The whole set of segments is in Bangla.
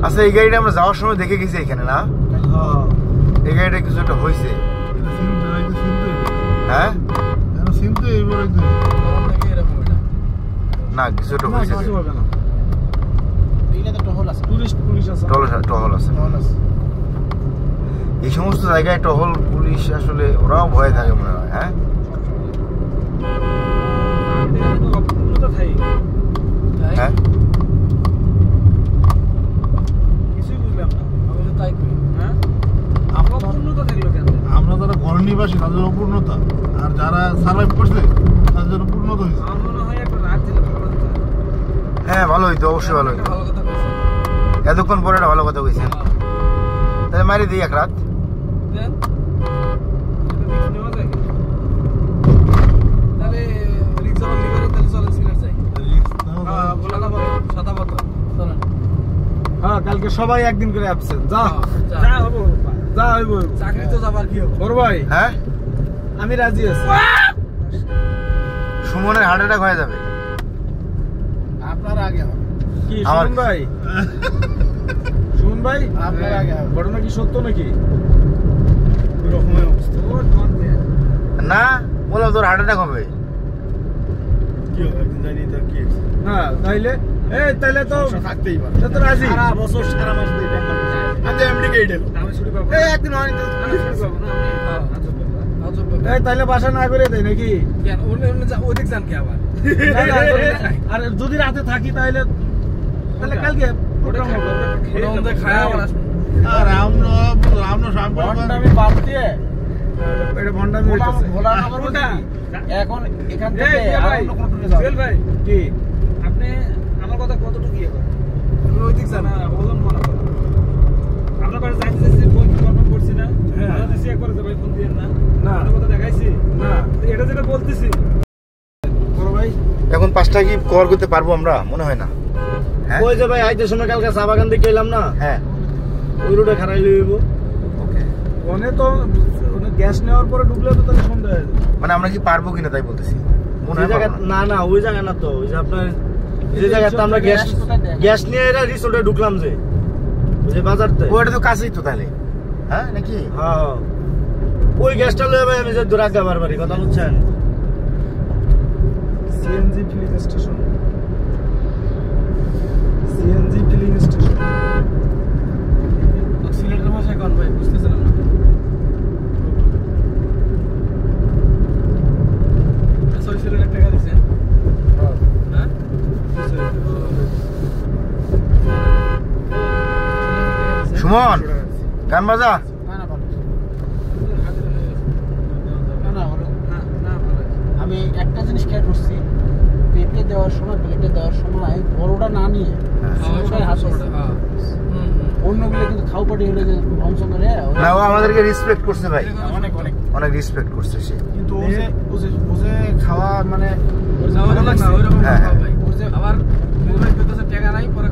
আচ্ছা এই গাড়িটা আমরা যাওয়ার সময় দেখে গেছি এখানে না? এই গাড়িটা কিছু একটা হয়েছে। হ্যাঁ না কিছু একটা হয়েছে। টহল আছে এই সমস্ত জায়গায়, টহল পুলিশ আসলে ওরাও ভয় থাকে মনে হয়। হ্যাঁ হ্যাঁ আমরা যারা ঘর নিবাসী তাদের অপূর্ণতা, আর যারা সার্ভাইভ করছে তাদের জন্য পূর্ণতা হয়েছে। হ্যাঁ ভালো হইতো, অবশ্যই ভালো হইতো। এতক্ষণ পরে একটা ভালো কথা কইছেন। তাহলে মারি দিই এক রাত। হ্যাঁ কালকে সবাই একদিন করে অ্যাবসেন্ট। যা হবো যা হইব, চাকরি তো যাবার কি হবে বড় ভাই। হ্যাঁ আমি রাজি আছি। সুমনের হার্ট অ্যাটাক হয়ে যাবে আপনার আগে কি সুমন ভাই? সুমন ভাই আপনার আগে ঘটনা কি সত্য নাকি? না বলো তোর হার্ট অ্যাটাক হবে। কি হবে একদিন জানি তো কি। হ্যাঁ তাইলে তাইলে তো থাকতেই পারে, তো রাজি। সারা বছর সারা মাস দিয়ে আমি এমডি কে এটা আমি ছুটি পাবো একদিন হয় তো আমি ছুটি পাবো না। তাইলে বাসা না করে দেয় নাকি? কেন ওদিক যান কি আবার? আর যদি রাতে থাকি তাহলে কালকে প্রোগ্রাম হবে। আর আমরা ভন্ডামি বাদ দিয়ে এটা ভন্ডামি হইতেছে। এখন এখান থেকে আর অন্য কোন টুরে যাও। জুয়েল ভাই কি আপনি আমার কথা কতটুকু ইয়ে করেন? তুমি ওইদিক যাও না, বলুন মনে করো। আমরা করে যাইতেছি ফোন কনফার্ম করছি না? হ্যাঁ দিছি একবার যে ভাই ফোন দিয়েন না। না কথা দেখাইছি না, এটা যেটা বলতেছি বড় ভাই। এখন 5টা কি কভার করতে পারবো আমরা? মনে হয় না। হ্যাঁ ওই যে ভাই আইতে সময় কালকে চা বাগান দিকে এলাম না? হ্যাঁ ওই রোডে খারাই লইব। ওকে ওনে তো গ্যাস নেওয়ার পরে ঢুকলে তো তাহলে সন্ধ্যা হয়ে যাবে। মানে আমরা কি পারবো কিনা তাই বলতেছি। মনে হয় পারবো না। না না ওই জায়গা না তো, ওই যে আপনার যে জায়গাতে আমরা গ্যাস নিয়ে এরা রিসোর্টে ঢুকলাম যে ওই যে বাজারতে, ওটা তো কাছেই তো তাহলে। হ্যাঁ নাকি? হ্যাঁ ওই গ্যাসটা লয়ে ভাই আমি যে দুরাগা বারবারই কথা বুঝছেন। CNG filling station, CNG filling station সিলেটের ভাষায় কোন ভাই বুঝতেছিলাম না। সরি সিলেটের টাকা দিছে। হ্যাঁ সুমন গান বাজা। আমি একটা জিনিস খেয়াল করছি, পেঁপে দেওয়ার সময় প্লেটে দেওয়ার সময় বড়টা না নিয়ে অন্যগুলো কিন্তু খাও পাটি হলে যে ধ্বংস করে। না ও আমাদেরকে রেসপেক্ট করছে ভাই, অনেক অনেক অনেক রেসপেক্ট করছে সে। কিন্তু বুঝে খাওয়া মানে হ্যাঁ হ্যাঁ আবার টাকা নাই পরে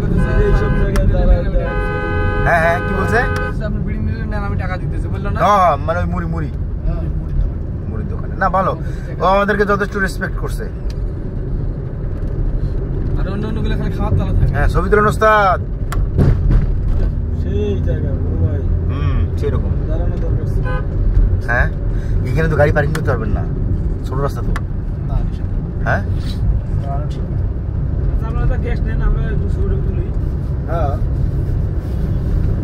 হ্যাঁ হ্যাঁ কি বলছে? আপনি বিড়ি নিলেন না, আমি টাকা দিতেছি বললো না। হ্যাঁ মানে ওই মুড়ির দোকানে। না ভালো, ও আমাদেরকে যথেষ্ট রেসপেক্ট করছে। আর অন্যগুলো খালি খাওয়ার তালা থাকে। হ্যাঁ ছবি তুলেন ওস্তাদ। সেই জায়গা বড় ভাই। সেরকম দাঁড়ানো দরকার ছিল। হ্যাঁ এখানে তো গাড়ি পার্কিং করতে পারবেন না, ছোট রাস্তা তো। হ্যাঁ আমরা তো গ্যাস নেন, আমরা ছবি তুলি। হ্যাঁ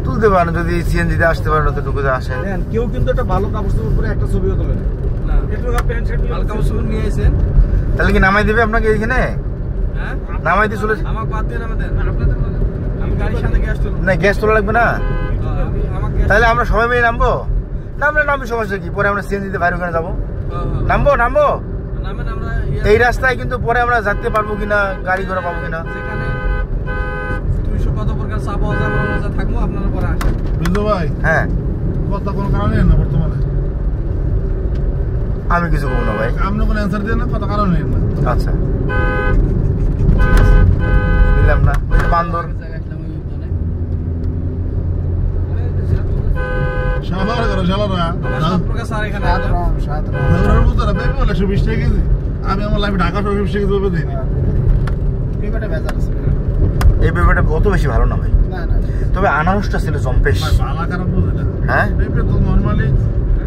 তুলতে পারেন যদি সিএনজিতে আসতে পারেন, তো ঢুকে আসে। কেউ কিন্তু একটা ভালো কাপড় চোপড় পরে একটা ছবিও তোলে না। একটু প্যান্ট শার্ট ভালো কাপড় চোপড় নিয়ে এসেছেন, তাহলে কি নামাই দিবে আপনাকে এইখানে? হ্যাঁ নামাই দিয়ে চলে আমাকে বাদ দিয়ে নামাই দেন। আপনাদের আমি গাড়ির সাথে গ্যাস তুলব না, গ্যাস তোলা লাগবে না। আমাকে তাহলে আমরা সবাই মিলে নামবো। নামলে নামবি, সমস্যা কি? পরে আমরা সিএনজিতে বাইরে ওখানে যাবো। নামবো নামেন আমরা এই রাস্তায়, কিন্তু পরে আমরা যেতে পারবো কিনা, গাড়ি ঘোড়া পাবো কিনা। সেখানে 200 কত প্রকার চা পাওয়া যায়, আমরা যা থাকবো আপনারা পরে আসেন। বিন্দু ভাই হ্যাঁ কথা কোনো কারণে না বর্তমানে আমি কিছু বলবো না ভাই, আপনি কোনো অ্যান্সার দেন না, কথা কারণ নেই না। আচ্ছা নিলাম না ওই যে বান্দর। শালারা করো শালারা সব প্রকার চা এখানে ধরার মতো না পেপে বলে 120 টাকা কেজি। আমি আমার লাইফে ঢাকা 120 টাকা কেজি দিইনি। পেপারটা ভেজাল আছে। এই পেঁপেটা অত বেশি ভালো না ভাই, না না তবে আনারসটা ছিল জম্পেশ। ভাই ভালো খারাপ বুঝে না। হ্যাঁ পেঁপে তো নরমালি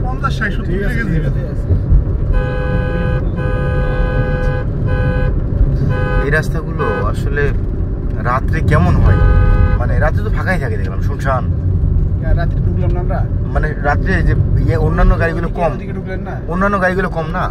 50-60 ঠিক আছে, কেজি। ঠিক আছে। এই রাস্তাগুলো আসলে রাত্রে কেমন হয়, মানে রাত্রে তো ফাঁকাই থাকে, দেখলাম শুনশান। রাত্রে ঢুকলাম না আমরা, মানে রাত্রে যে অন্যান্য গাড়িগুলো কম, ওদিকে ঢুকলেন না, অন্যান্য গাড়িগুলো কম না,